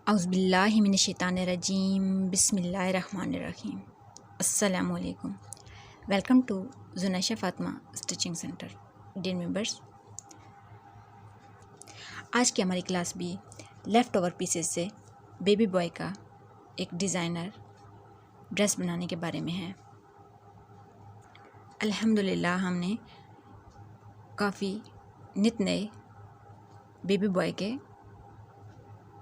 औज़ुबिल्लाहि मिनश्शैतानिर्रजीम बिस्मिल्लाहिर्रहमानिर्रहीम। अस्सलामु अलैकुम। Welcome to Junaisha Fatima stitching centre. Dear members, आज की हमारी क्लास भी लेफ़्ट ओवर पीसेस से बेबी बॉय का एक डिज़ाइनर ड्रेस बनाने के बारे में है। अल्हम्दुलिल्लाह हमने काफ़ी नित नए बेबी बॉय के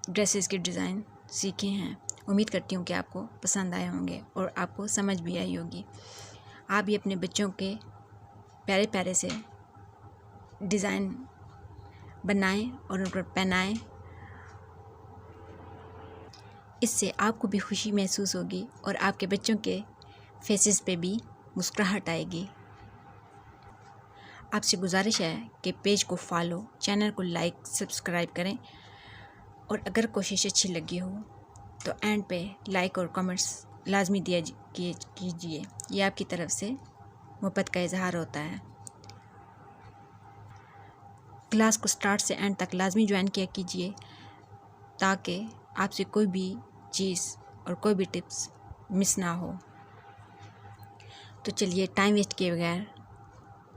ड्रेसेस के डिज़ाइन सीखे हैं। उम्मीद करती हूँ कि आपको पसंद आए होंगे और आपको समझ भी आई होगी। आप भी अपने बच्चों के प्यारे प्यारे से डिज़ाइन बनाएं और उन पर पहनाएं। इससे आपको भी खुशी महसूस होगी और आपके बच्चों के फेसेस पे भी मुस्कुराहट आएगी। आपसे गुजारिश है कि पेज को फॉलो, चैनल को लाइक, सब्सक्राइब करें और अगर कोशिश अच्छी लगी हो तो एंड पे लाइक और कमेंट्स लाजमी दिया कीजिए। ये आपकी तरफ से मोहब्बत का इजहार होता है। क्लास को स्टार्ट से एंड तक लाजमी ज्वाइन किया कीजिए ताकि आपसे कोई भी चीज़ और कोई भी टिप्स मिस ना हो। तो चलिए टाइम वेस्ट किए बगैर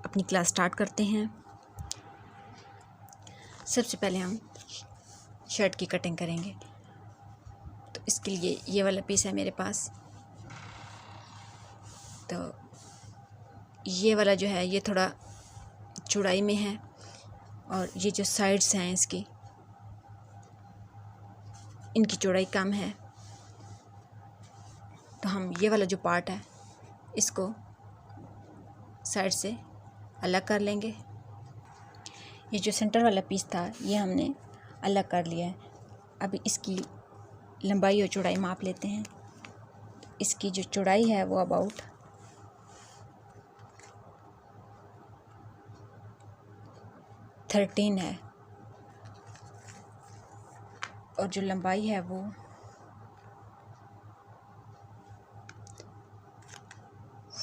अपनी क्लास स्टार्ट करते हैं। सबसे पहले हम शर्ट की कटिंग करेंगे। तो इसके लिए ये वाला पीस है मेरे पास। तो ये वाला जो है ये थोड़ा चौड़ाई में है और ये जो साइड्स हैं इसकी, इनकी चौड़ाई कम है। तो हम ये वाला जो पार्ट है इसको साइड से अलग कर लेंगे। ये जो सेंटर वाला पीस था ये हमने अलग कर लिया है। अभी इसकी लंबाई और चौड़ाई माप लेते हैं। इसकी जो चौड़ाई है वो अबाउट 13 है और जो लंबाई है वो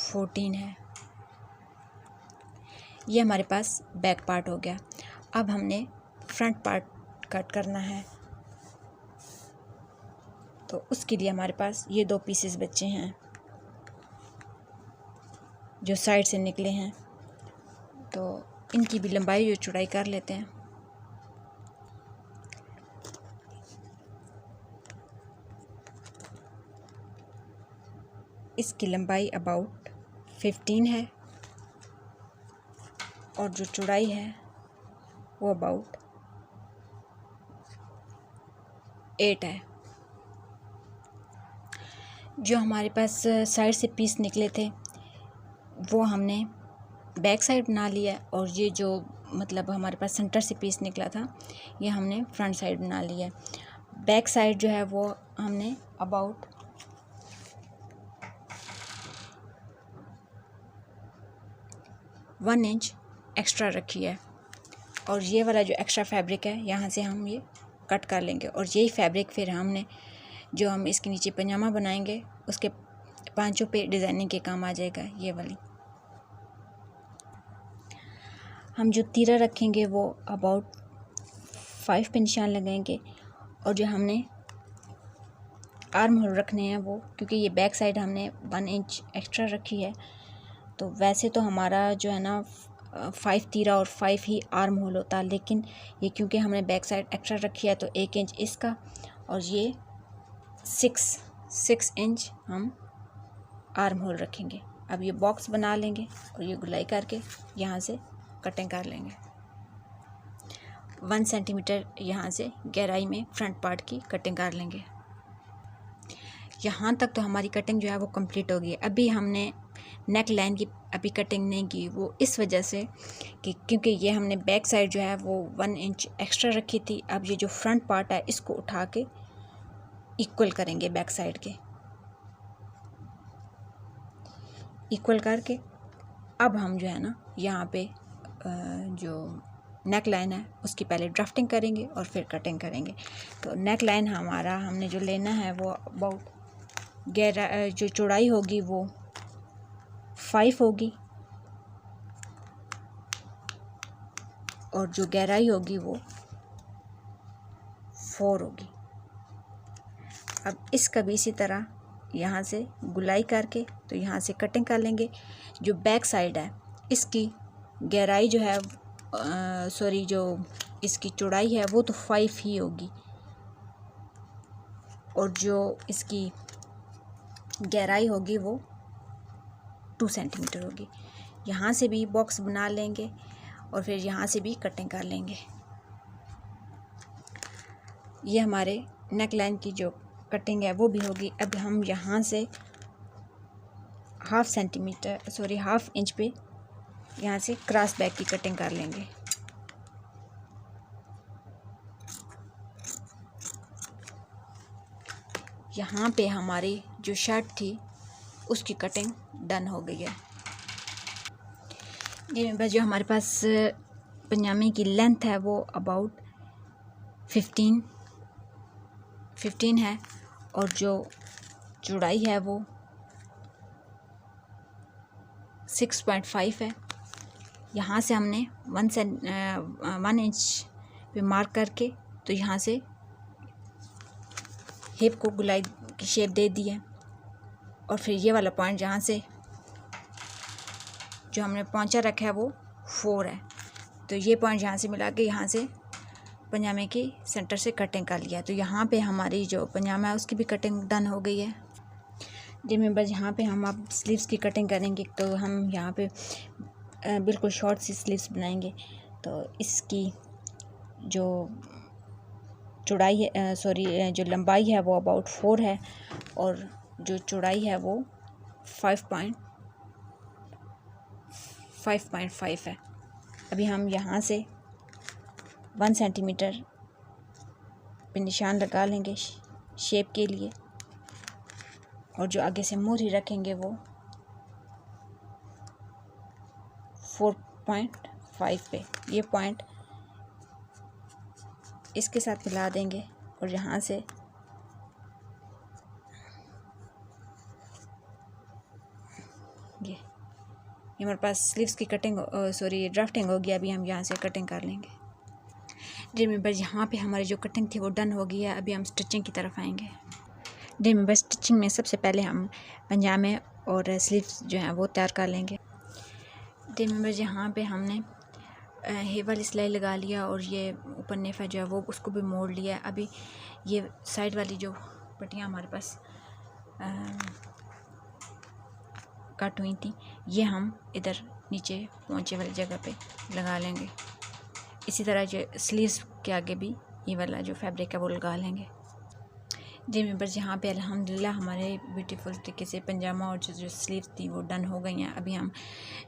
14 है। ये हमारे पास बैक पार्ट हो गया। अब हमने फ्रंट पार्ट कट करना है। तो उसके लिए हमारे पास ये दो पीसेस बचे हैं जो साइड से निकले हैं। तो इनकी भी लंबाई और चौड़ाई कर लेते हैं। इसकी लंबाई अबाउट 15 है और जो चौड़ाई है वो अबाउट 8 है। जो हमारे पास साइड से पीस निकले थे वो हमने बैक साइड बना लिया और ये जो मतलब हमारे पास सेंटर से पीस निकला था ये हमने फ्रंट साइड बना लिया। बैक साइड जो है वो हमने अबाउट 1 इंच एक्स्ट्रा रखी है और ये वाला जो एक्स्ट्रा फैब्रिक है यहाँ से हम ये कट कर लेंगे और यही फैब्रिक फिर हमने जो हम इसके नीचे पजामा बनाएंगे उसके पांचों पे डिज़ाइनिंग के काम आ जाएगा। ये वाली हम जो तीरा रखेंगे वो अबाउट 5 पे निशान लगाएंगे और जो हमने आर्म होल रखने हैं वो, क्योंकि ये बैक साइड हमने 1 इंच एक्स्ट्रा रखी है तो वैसे तो हमारा जो है ना 5 तीरा और 5 ही आर्म होल होता, लेकिन ये क्योंकि हमने बैक साइड एक्स्ट्रा रखी है तो 1 इंच इसका और ये 6 इंच हम आर्म होल रखेंगे। अब ये बॉक्स बना लेंगे और ये गुलाई करके यहाँ से कटिंग कर लेंगे। 1 सेंटीमीटर यहाँ से गहराई में फ्रंट पार्ट की कटिंग कर लेंगे। यहाँ तक तो हमारी कटिंग जो है वो कंप्लीट हो गई। अभी हमने नेक लाइन की अभी कटिंग नहीं की, वो इस वजह से कि क्योंकि ये हमने बैक साइड जो है वो 1 इंच एक्स्ट्रा रखी थी। अब ये जो फ्रंट पार्ट है इसको उठा के इक्वल करेंगे, बैक साइड के इक्वल करके अब हम जो है ना यहाँ पे जो नेक लाइन है उसकी पहले ड्राफ्टिंग करेंगे और फिर कटिंग करेंगे। तो नेक लाइन हमारा हमने जो लेना है वो अबाउट जो चौड़ाई होगी वो 5 होगी और जो गहराई होगी वो 4 होगी। अब इसका भी इसी तरह यहाँ से गुलाई करके तो यहाँ से कटिंग कर लेंगे। जो बैक साइड है इसकी गहराई जो है सॉरी जो इसकी चौड़ाई है वो तो 5 ही होगी और जो इसकी गहराई होगी वो 2 सेंटीमीटर होगी। यहाँ से भी बॉक्स बना लेंगे और फिर यहाँ से भी कटिंग कर लेंगे। ये हमारे नेक लाइन की जो कटिंग है वो भी होगी। अब हम यहाँ से हाफ इंच पे यहाँ से क्रॉस बैक की कटिंग कर लेंगे। यहाँ पे हमारी जो शर्ट थी उसकी कटिंग डन हो गई है। ये बस जो हमारे पास पजामे की लेंथ है वो अबाउट 15 है और जो चौड़ाई है वो 6.5 है। यहाँ से हमने 1 इंच पे मार्क करके तो यहाँ से हिप को गुलाई की शेप दे दी है और फिर ये वाला पॉइंट जहाँ से जो हमने पहुँचा रखा है वो 4 है। तो ये पॉइंट यहाँ से मिला के यहाँ से पजामे की सेंटर से कटिंग कर लिया। तो यहाँ पे हमारी जो पजामा है उसकी भी कटिंग डन हो गई है। जिसमें बस यहाँ पे हम अब स्लीव्स की कटिंग करेंगे। तो हम यहाँ पे बिल्कुल शॉर्ट सी स्लीव्स बनाएंगे। तो इसकी जो चौड़ाई है जो लंबाई है वो अबाउट 4 है और जो चौड़ाई है वो 5.5 है। अभी हम यहाँ से 1 सेंटीमीटर पे निशान लगा लेंगे शेप के लिए और जो आगे से मोहरी रखेंगे वो 4.5 पे ये पॉइंट इसके साथ मिला देंगे और यहाँ से ये हमारे पास स्लीव्स की कटिंग ड्राफ्टिंग हो गया। अभी हम यहाँ से कटिंग कर लेंगे। रिमेंबर यहाँ पे हमारी जो कटिंग थी वो डन हो गई है। अभी हम स्टिचिंग की तरफ आएंगे। रिमेंबर स्टिचिंग में सबसे पहले हम पजामे और स्लीव्स जो हैं वो तैयार कर लेंगे। रिमेंबर यहाँ पे हमने हे वाली सिलाई लगा लिया और ये ऊपर नेफा जो है वो उसको भी मोड़ लिया। अभी ये साइड वाली जो पट्टियाँ हमारे पास कट हुई थी ये हम इधर नीचे पहुँचे वाली जगह पे लगा लेंगे। इसी तरह जो स्लीव्स के आगे भी ये वाला जो फैब्रिक है वो लगा लेंगे। जी मेंबर्स यहाँ पे अल्हम्दुलिल्लाह हमारे ब्यूटीफुल तरीके से पजामा और जो स्लीव्स थी वो डन हो गई हैं। अभी हम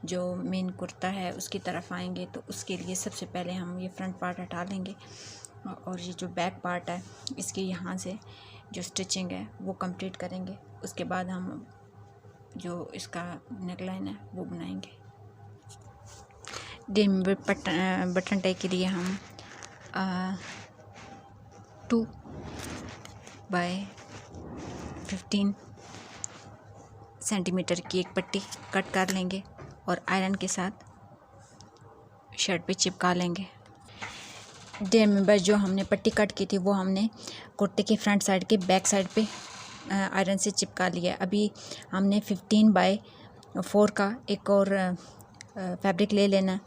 जो मेन कुर्ता है उसकी तरफ आएंगे। तो उसके लिए सबसे पहले हम ये फ्रंट पार्ट हटा लेंगे और ये जो बैक पार्ट है इसके यहाँ से जो स्टिचिंग है वो कंप्लीट करेंगे। उसके बाद हम जो इसका नेक लाइन है वो बनाएंगे। बटन टाई के लिए हम 2/15 सेंटीमीटर की एक पट्टी कट कर लेंगे और आयरन के साथ शर्ट पे चिपका लेंगे। जो हमने पट्टी कट की थी वो हमने कुर्ते के फ्रंट साइड के बैक साइड पे आयरन से चिपका लिया। अभी हमने 15/4 का एक और फैब्रिक ले लेना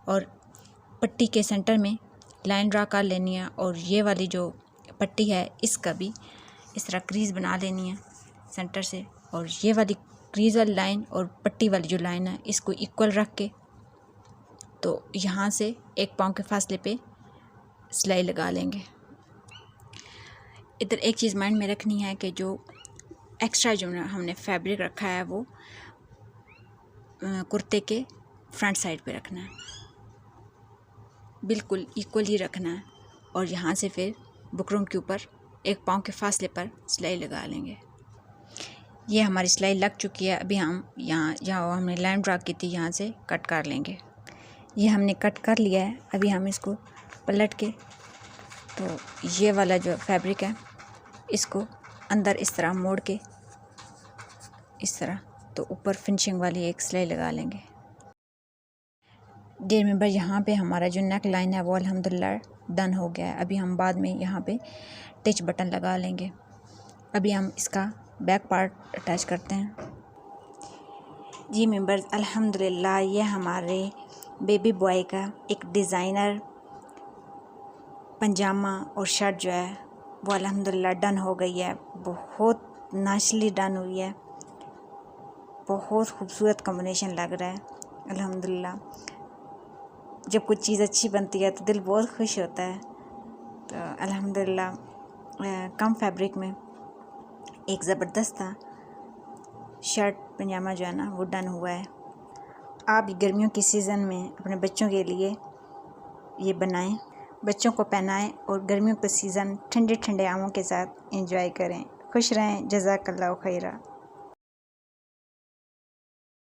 और पट्टी के सेंटर में लाइन ड्रा कर लेनी है और ये वाली जो पट्टी है इसका भी इस तरह क्रीज़ बना लेनी है सेंटर से और ये वाली क्रीज़ वाली लाइन और पट्टी वाली जो लाइन है इसको इक्वल रख के तो यहाँ से 1 पाँव के फासले पे सिलाई लगा लेंगे। इधर एक चीज़ माइंड में रखनी है कि जो एक्स्ट्रा जो हमने फैब्रिक रखा है वो कुर्ते के फ्रंट साइड पे रखना है, बिल्कुल इक्वल ही रखना है और यहाँ से फिर बुकरम के ऊपर 1 पाँव के फासले पर सिलाई लगा लेंगे। ये हमारी सिलाई लग चुकी है। अभी हम यहाँ जहाँ हमने लाइन ड्रा की थी यहाँ से कट कर लेंगे। ये हमने कट कर लिया है। अभी हम इसको पलट के तो ये वाला जो फैब्रिक है इसको अंदर इस तरह मोड़ के इस तरह तो ऊपर फिनिशिंग वाली एक सिलाई लगा लेंगे। डियर मेंबर यहाँ पे हमारा जो नेक लाइन है वो अल्हम्दुलिल्लाह डन हो गया है। अभी हम बाद में यहाँ पे टिच बटन लगा लेंगे। अभी हम इसका बैक पार्ट अटैच करते हैं। जी मेंबर्स, अल्हम्दुलिल्लाह ये हमारे बेबी बॉय का एक डिज़ाइनर पंजामा और शर्ट जो है वो अल्हम्दुलिल्लाह डन हो गई है। बहुत नाइसली डन हुई है, बहुत खूबसूरत कॉम्बिनेशन लग रहा है अल्हम्दुलिल्लाह। जब कुछ चीज़ अच्छी बनती है तो दिल बहुत खुश होता है। तो अल्हम्दुलिल्लाह कम फैब्रिक में एक ज़बरदस्त था शर्ट पजामा जो है ना वो डन हुआ है। आप गर्मियों की सीज़न में अपने बच्चों के लिए ये बनाएं, बच्चों को पहनाएं और गर्मियों का सीज़न ठंडे ठंडे आमों के साथ एंजॉय करें। खुश रहें। जज़ाकल्लाहु खैरा।